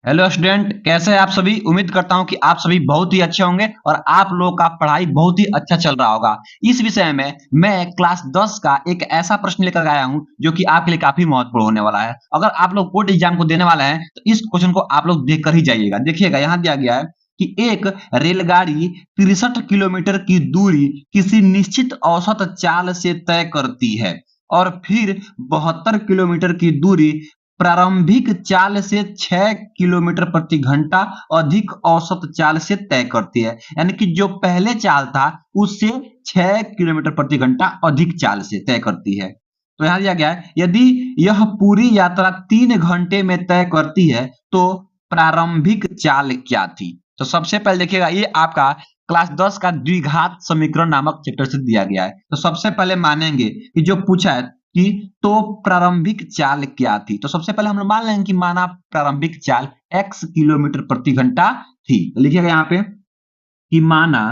Hello student, कैसे हैं आप सभी। उम्मीद करता हूं कि आप सभी बहुत ही अच्छे होंगे और आप लोगों का पढ़ाई बहुत ही अच्छा चल रहा होगा। इस विषय में मैं क्लास 10 का एक ऐसा प्रश्न लेकर आया हूं जो कि आपके लिए काफी महत्वपूर्ण होने वाला है। अगर आप लोग बोर्ड एग्जाम को देने वाले हैं तो इस क्वेश्चन को आप लोग देख कर ही जाइएगा। देखिएगा, यहाँ दिया गया है कि एक रेलगाड़ी 63 किलोमीटर की दूरी किसी निश्चित औसत चाल से तय करती है और फिर 72 किलोमीटर की दूरी प्रारंभिक चाल से 6 किलोमीटर प्रति घंटा अधिक औसत चाल से तय करती है। यानी कि जो पहले चाल था उससे 6 किलोमीटर प्रति घंटा अधिक चाल से तय करती है। तो यहाँ दिया गया है, यदि यह पूरी यात्रा 3 घंटे में तय करती है तो प्रारंभिक चाल क्या थी। तो सबसे पहले देखिएगा, ये आपका क्लास 10 का द्विघात समीकरण नामक चैप्टर से दिया गया है। तो सबसे पहले मानेंगे कि जो पूछा है कि तो प्रारंभिक चाल क्या थी। तो सबसे पहले हम लोग मान लेंगे कि माना प्रारंभिक चाल x किलोमीटर प्रति घंटा थी। तो लिखिएगा यहाँ पे कि माना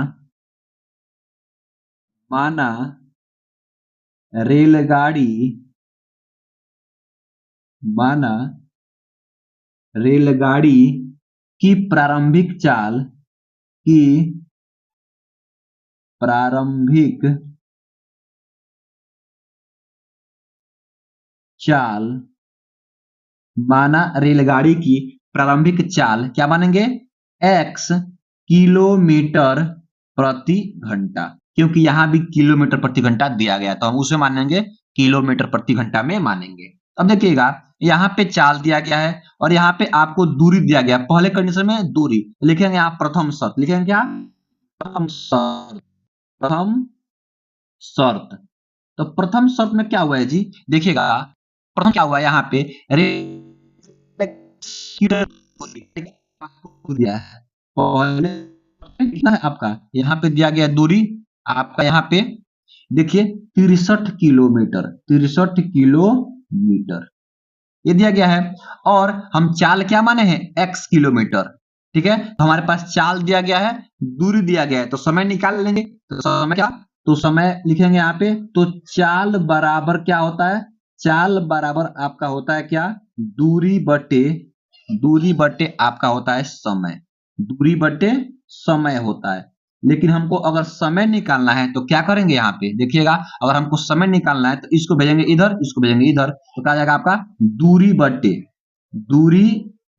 माना रेलगाड़ी माना रेलगाड़ी की प्रारंभिक चाल माना रेलगाड़ी की प्रारंभिक चाल क्या मानेंगे, x किलोमीटर प्रति घंटा, क्योंकि यहां भी किलोमीटर प्रति घंटा दिया गया तो हम उसे मानेंगे किलोमीटर प्रति घंटा में मानेंगे। अब देखिएगा, यहाँ पे चाल दिया गया है और यहाँ पे आपको दूरी दिया गया। पहले कंडीशन में दूरी लिखेंगे, यहाँ प्रथम शर्त लिखेंगे, क्या प्रथम शर्त। तो प्रथम शर्त में क्या हुआ है जी, देखिएगा प्रथम क्या हुआ है, यहाँ पे दिया है पहले कितना है आपका, यहाँ पे दिया गया दूरी आपका, यहाँ पे देखिए 63 किलोमीटर ये दिया गया है और हम चाल क्या माने हैं, x किलोमीटर। ठीक है, तो हमारे पास चाल दिया गया है, दूरी दिया गया है, तो समय निकाल लेंगे। तो समय क्या, तो समय लिखेंगे यहाँ पे। तो चाल बराबर क्या होता है, चाल बराबर आपका होता है क्या, दूरी बटे आपका होता है समय, दूरी बटे समय होता है। लेकिन हमको अगर समय निकालना है तो क्या करेंगे, यहाँ पे देखिएगा, अगर हमको समय निकालना है तो इसको भेजेंगे इधर, इसको भेजेंगे इधर, तो क्या जाएगा आपका दूरी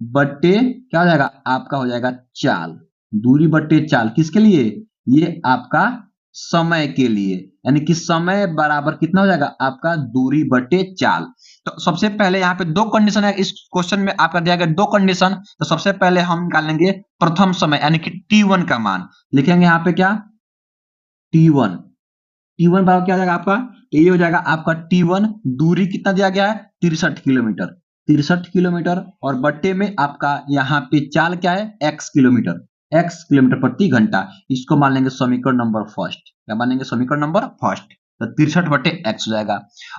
बट्टे क्या हो जाएगा आपका, हो जाएगा चाल। दूरी बट्टे चाल किसके लिए, ये आपका समय के लिए, यानी कि समय बराबर कितना हो जाएगा आपका, दूरी बट्टे चाल। तो सबसे पहले यहाँ पे दो कंडीशन है इस क्वेश्चन में आपका दिया गया, दो कंडीशन। तो सबसे पहले हम निकालेंगे प्रथम समय यानी कि t1 का मान, लिखेंगे यहाँ पे क्या, t1 बराबर क्या हो जाएगा आपका, ये हो जाएगा आपका t1, दूरी कितना दिया गया है 63 किलोमीटर और बट्टे में आपका यहाँ पे चाल क्या है, x किलोमीटर प्रति घंटा। इसको मान लेंगे समीकरण नंबर फर्स्ट, क्या मानेंगे, समीकरण नंबर फर्स्ट। तो 63 बट्टे x हो जाएगा।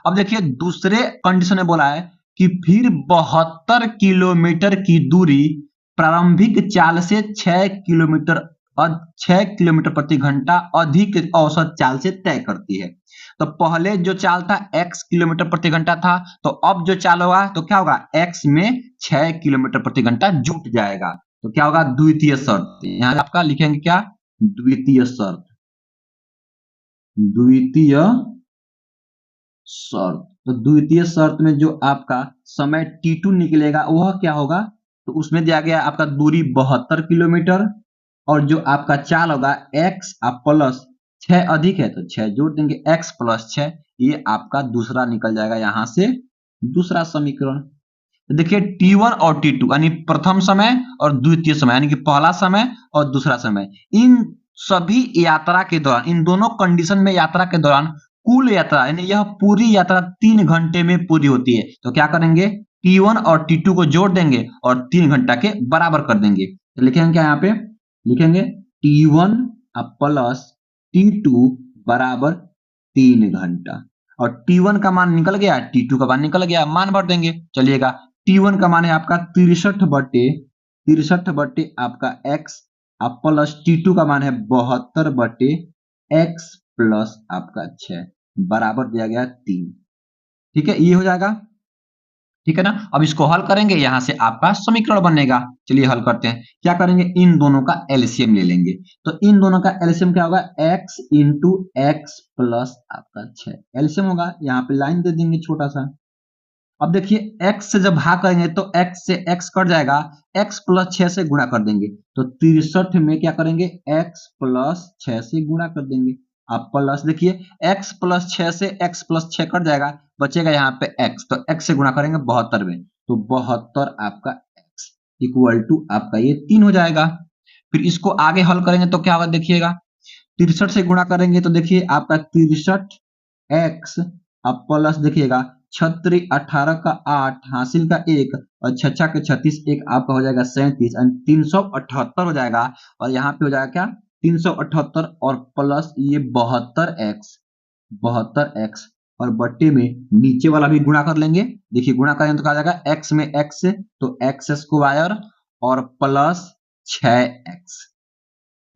अब देखिए दूसरे कंडीशन में बोला है कि फिर 72 किलोमीटर की दूरी प्रारंभिक चाल से 6 किलोमीटर प्रति घंटा अधिक औसत चाल से तय करती है। तो पहले जो चाल था x किलोमीटर प्रति घंटा था, तो अब जो चाल होगा तो क्या होगा, x में 6 किलोमीटर प्रति घंटा जुट जाएगा। तो क्या होगा, द्वितीय शर्त। यहाँ आपका लिखेंगे क्या, द्वितीय शर्त, तो द्वितीय शर्त में जो आपका समय t2 निकलेगा वह क्या होगा, तो उसमें दिया गया आपका दूरी 72 किलोमीटर और जो आपका चाल होगा x प्लस 6 अधिक है तो 6 जोड़ देंगे, x प्लस 6, ये आपका दूसरा निकल जाएगा यहाँ से दूसरा समीकरण। तो देखिए t1 और t2 यानी प्रथम समय और द्वितीय समय, यानी कि पहला समय और दूसरा समय, इन सभी यात्रा के दौरान, इन दोनों कंडीशन में यात्रा के दौरान कुल यात्रा यानी यह पूरी यात्रा 3 घंटे में पूरी होती है। तो क्या करेंगे, t1 और t2 को जोड़ देंगे और 3 घंटा के बराबर कर देंगे। तो लिखेंगे क्या, यहाँ पे लिखेंगे t1 प्लस t2 बराबर 3 घंटा और t1 का मान निकल गया, t2 का मान निकल गया, मान भर देंगे। चलिएगा, t1 का मान है आपका 63 बट्टे आपका x प्लस t2 का मान है 72 बट्टे x प्लस आपका 6 बराबर दिया गया 3। ठीक है, ये हो जाएगा। ठीक है ना। अब इसको हल करेंगे, यहां से आपका समीकरण बनेगा। चलिए हल करते हैं। क्या करेंगे, इन दोनों का एलसीएम ले लेंगे। तो इन दोनों का एलसीएम क्या होगा, x इंटू एक्स प्लस आपका 6 एलसीएम होगा। यहाँ पे लाइन दे देंगे छोटा सा। अब देखिए x से जब भाग करेंगे तो x से x कट जाएगा, x प्लस 6 से गुणा कर देंगे। तो 63 में क्या करेंगे, x प्लस 6 से गुणा कर देंगे। आप प्लस देखिए x प्लस 6 से x प्लस 6 कट जाएगा, बचेगा यहाँ पे x। तो x से गुणा करेंगे 72 में, तो 72 आपका x इक्वल टू आपका ये 3 हो जाएगा। फिर इसको आगे हल करेंगे तो क्या होगा देखिएगा, 63 से गुणा करेंगे तो देखिए आपका 63 x, अब प्लस देखिएगा 36 18 का 8 हासिल का 1 और 6 के 36 एक आपका हो जाएगा 37 और 378 हो जाएगा। और यहाँ पे हो जाएगा क्या, 378 और प्लस ये 72x और बट्टे में नीचे वाला भी गुणा कर लेंगे। देखिए गुणा करेंगे तो क्या जाएगा, x में x तो x स्क्वायर और प्लस 6x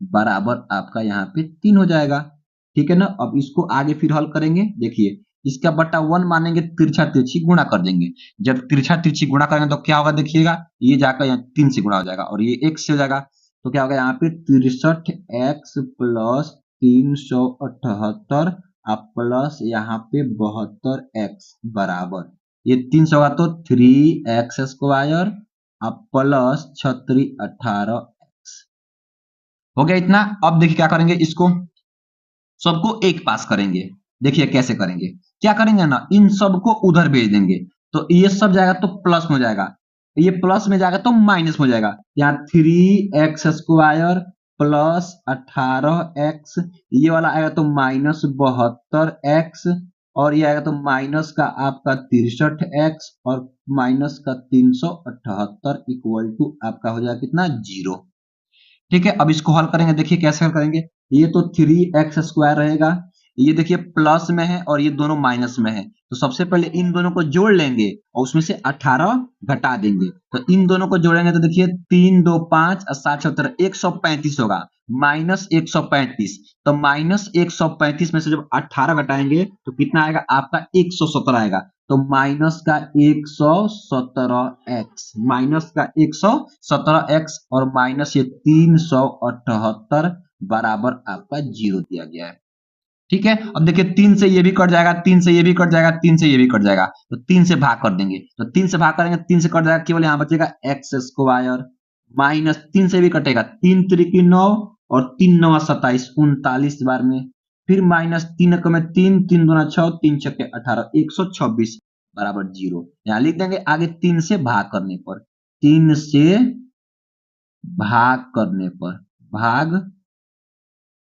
बराबर आपका यहाँ पे 3 हो जाएगा। ठीक है ना। अब इसको आगे फिर हल करेंगे। देखिए इसका बट्टा 1 मानेंगे, तिरछा तिरछी गुणा कर देंगे। जब तिरछा तिरछी गुणा करेंगे तो क्या होगा देखिएगा, ये जाकर यहाँ 3 से गुणा हो जाएगा और ये 1 से हो जाएगा। तो क्या होगा यहाँ पे 63x प्लस 378 आप प्लस यहाँ पे 72x बराबर ये 3 से होगा तो 3x स्क्वायर आप प्लस 36 18 हो गया इतना। अब देखिए क्या करेंगे, इसको सबको एक पास करेंगे। देखिए कैसे करेंगे, क्या करेंगे ना, इन सबको उधर भेज देंगे। तो ये सब जाएगा तो प्लस में जाएगा, ये प्लस में जाएगा तो माइनस में जाएगा। यहाँ 3x स्क्वायर प्लस 18x, ये वाला आएगा तो माइनस 72x और ये आएगा तो माइनस का आपका 63x और माइनस का 378 इक्वल टू आपका हो जाएगा कितना, 0। ठीक है। अब इसको हल करेंगे। देखिए कैसे हल करेंगे, ये तो 3x स्क्वायर रहेगा, ये देखिए प्लस में है और ये दोनों माइनस में है। तो सबसे पहले इन दोनों को जोड़ लेंगे और उसमें से 18 घटा देंगे। तो इन दोनों को जोड़ेंगे तो देखिए 3 2 5 और 7 7 135 होगा, माइनस 135। तो माइनस 135 में से जब 18 घटाएंगे तो कितना आएगा आपका 117 आएगा। तो माइनस का 117x, माइनस का 117x और माइनस ये 378 बराबर आपका 0 दिया गया है। ठीक है। अब देखिए 3 से ये भी कट जाएगा, 3 से ये भी कट जाएगा, 3 से ये भी कट जाएगा। तो 3 से भाग कर देंगे। तो 3 से भाग करेंगे, 3 से कट जाएगा, केवल यहाँ बचेगा x स्क्वायर माइनस 3 से भी कटेगा, 3 त्रिकी 9 और 3 9 27 39 बार में। फिर माइनस 3 एक में 3 3 दूना 6 3 छक्के 18 126 बराबर 0। यहाँ लिख देंगे आगे 3 से भाग करने पर, 3 से भाग करने पर, भाग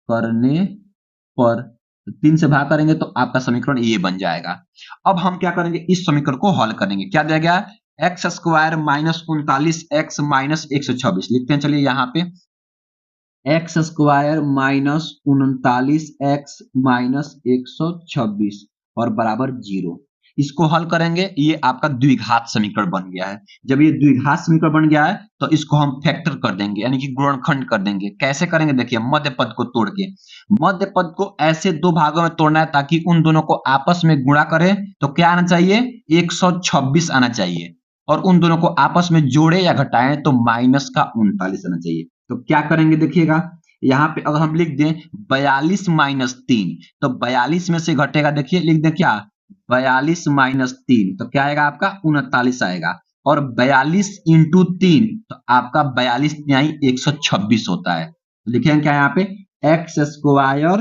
करने पर 3 से भाग करेंगे तो आपका समीकरण ये बन जाएगा। अब हम क्या करेंगे, इस समीकरण को हल करेंगे। क्या दिया गया, x square minus 39x minus 126 लिखते हैं। चलिए यहाँ पे x square minus 39x minus 126 और बराबर 0। इसको हल करेंगे, ये आपका द्विघात समीकरण बन गया है। जब ये द्विघात समीकरण बन गया है तो इसको हम फैक्टर कर देंगे, यानी कि गुणनखंड कर देंगे। कैसे करेंगे, देखिए मध्य पद को तोड़ के, मध्य पद को ऐसे दो भागों में तोड़ना है ताकि उन दोनों को आपस में गुणा करें तो क्या आना चाहिए, 126 आना चाहिए। और उन दोनों को आपस में जोड़े या घटाएं तो माइनस का 39 आना चाहिए। तो क्या करेंगे देखिएगा, यहाँ पे अगर हम लिख दें 42 माइनस 3 तो 42 में से घटेगा, देखिए लिख दें क्या, 42 माइनस 3 तो क्या आएगा आपका 39 आएगा। और 42 इंटू 3 तो आपका 42 यानी 126 होता है। तो लिखेंगे क्या यहाँ पे, एक्स स्क्वायर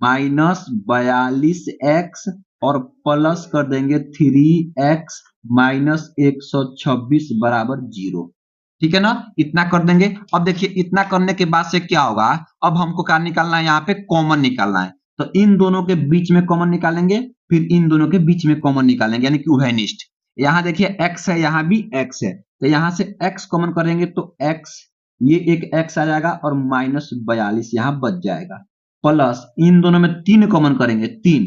माइनस 42x और प्लस कर देंगे 3x माइनस 126 बराबर 0। ठीक है ना, इतना कर देंगे। अब देखिए इतना करने के बाद से क्या होगा, अब हमको क्या निकालना है, यहाँ पे कॉमन निकालना है। तो इन दोनों के बीच में कॉमन निकालेंगे, फिर इन दोनों के बीच में कॉमन निकालेंगे, यानी कि उभयनिष्ठ। यहाँ देखिए x है, यहाँ भी x है, तो यहाँ से x कॉमन करेंगे तो x, ये एक x आ जाएगा और माइनस 42 यहाँ बच जाएगा। प्लस इन दोनों में 3 कॉमन करेंगे, 3,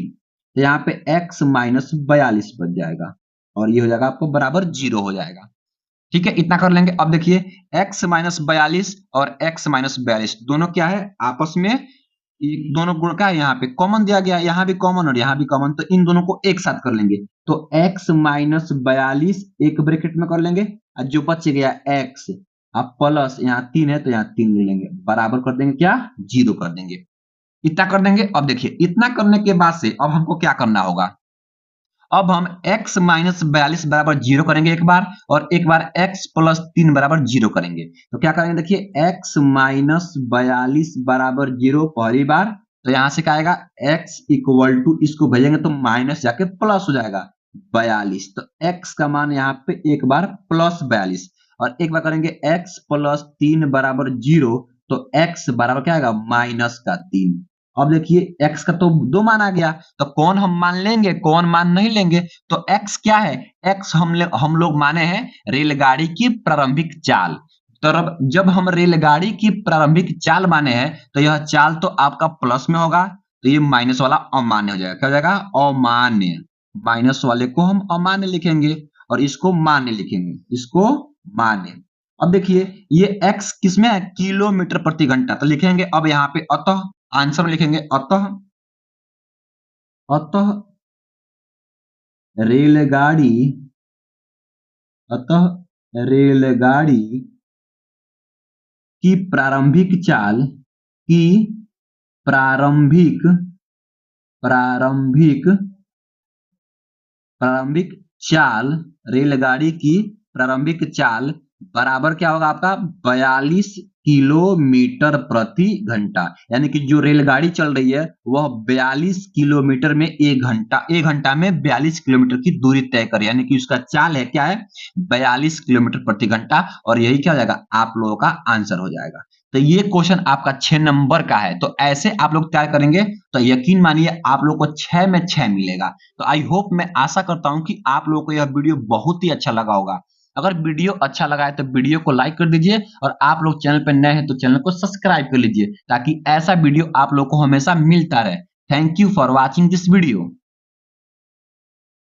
तो यहाँ पे x माइनस 42 बच जाएगा और ये हो जाएगा आपको बराबर 0 हो जाएगा। ठीक है, इतना कर लेंगे। अब देखिए x माइनस 42 और x माइनस 42 दोनों क्या है, आपस में एक दोनों गुण का यहाँ पे कॉमन दिया गया, यहाँ भी कॉमन और यहाँ भी कॉमन, तो इन दोनों को एक साथ कर लेंगे। तो x माइनस 42 एक ब्रैकेट में कर लेंगे और जो बच गया x, अब प्लस यहाँ 3 है तो यहाँ 3 ले लेंगे, बराबर कर देंगे क्या, 0 कर देंगे। इतना कर देंगे। अब देखिए इतना करने के बाद से अब हमको क्या करना होगा, अब हम x माइनस 42 बराबर 0 करेंगे एक बार, और एक बार x प्लस 3 बराबर 0 करेंगे। तो क्या करेंगे, देखिए x माइनस 42 बराबर 0 पहली बार, तो यहां से क्या आएगा, x इक्वल टू, इसको भेजेंगे तो माइनस जाके प्लस हो जाएगा 42, तो x का मान यहाँ पे एक बार प्लस 42, और एक बार करेंगे x प्लस 3 बराबर 0, तो x बराबर क्या आएगा, माइनस का 3। अब देखिए x का तो 2 मान आ गया, तो कौन हम मान लेंगे कौन मान नहीं लेंगे, तो x क्या है, x हम लोग माने हैं रेलगाड़ी की प्रारंभिक चाल। तो जब हम रेलगाड़ी की प्रारंभिक चाल माने हैं तो यह चाल तो आपका प्लस में होगा, तो ये माइनस वाला अमान्य हो जाएगा, क्या हो जाएगा, अमान्य। माइनस वाले को हम अमान्य लिखेंगे और इसको मान्य लिखेंगे, इसको मान्य। अब देखिए ये x किसमें है, किलोमीटर प्रति घंटा, तो लिखेंगे अब यहाँ पे अतः, आंसर में लिखेंगे अतः, अतः रेलगाड़ी, अतः रेलगाड़ी की प्रारंभिक चाल, की प्रारंभिक प्रारंभिक प्रारंभिक चाल, रेलगाड़ी की प्रारंभिक चाल बराबर क्या होगा आपका, 42 किलोमीटर प्रति घंटा। यानी कि जो रेलगाड़ी चल रही है वह 42 किलोमीटर में एक घंटा में 42 किलोमीटर की दूरी तय करे, यानी कि उसका चाल है क्या है, 42 किलोमीटर प्रति घंटा, और यही क्या हो जाएगा, आप लोगों का आंसर हो जाएगा। तो ये क्वेश्चन आपका 6 नंबर का है, तो ऐसे आप लोग तैयार करेंगे तो यकीन मानिए आप लोग को 6 में 6 मिलेगा। तो आई होप, मैं आशा करता हूं कि आप लोगों को यह वीडियो बहुत ही अच्छा लगा होगा। अगर वीडियो अच्छा लगा है तो वीडियो को लाइक कर दीजिए, और आप लोग चैनल पर नए हैं तो चैनल को सब्सक्राइब कर लीजिए, ताकि ऐसा वीडियो आप लोग को हमेशा मिलता रहे। Thank you for watching this video.